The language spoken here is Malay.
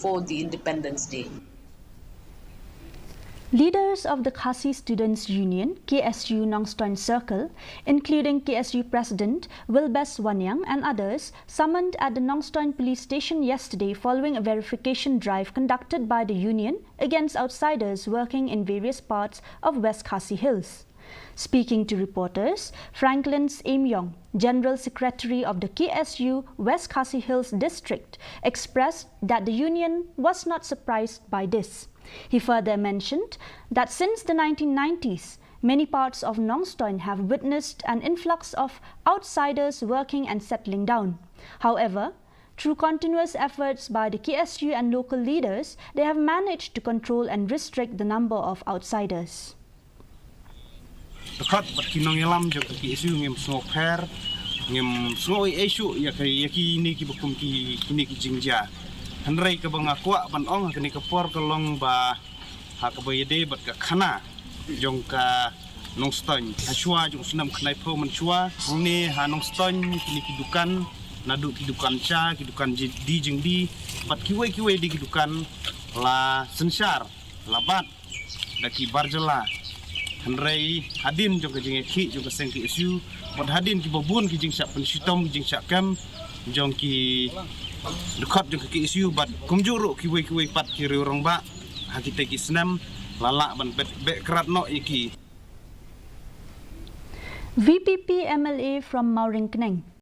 for the Independence Day. Leaders of the Khasi Students' Union, KSU Nongstoin Circle, including KSU President Wilbes Wanyang and others, summoned at the Nongstoin Police Station yesterday following a verification drive conducted by the union against outsiders working in various parts of West Khasi Hills. Speaking to reporters, Franklin Amyong, General Secretary of the KSU West Khasi Hills District, expressed that the union was not surprised by this. He further mentioned that since the 1990s, many parts of Nongstoin have witnessed an influx of outsiders working and settling down. However, through continuous efforts by the KSU and local leaders, they have managed to control and restrict the number of outsiders. Dekat berkinong yalam juga KSU ngem sngok per ngem sngok isu ya ini ki bukum ki kini ki jingja handrai ke bangakwa ban ong kini ke por kelong ba ha ke bayede bat ka khana jong ka Nongstoin haswa jong senam khnai pro menchua ni ha Nongstoin kini ki dukan nadu ki dukan cha ki dukan di jingdi bat kiwe di ki dukan la sensar labat daki barjela handrai hadin jong ke ki jong ke seng KSU bat hadin ki babun ki jing sak pensitom ki jing sak kam jong ki dekat jong ke KSU bat kumjuru kiwe pat ki orang ba ha kita ki senam lalak ban bet kerat no iki. VPP MLA from Mauringkneng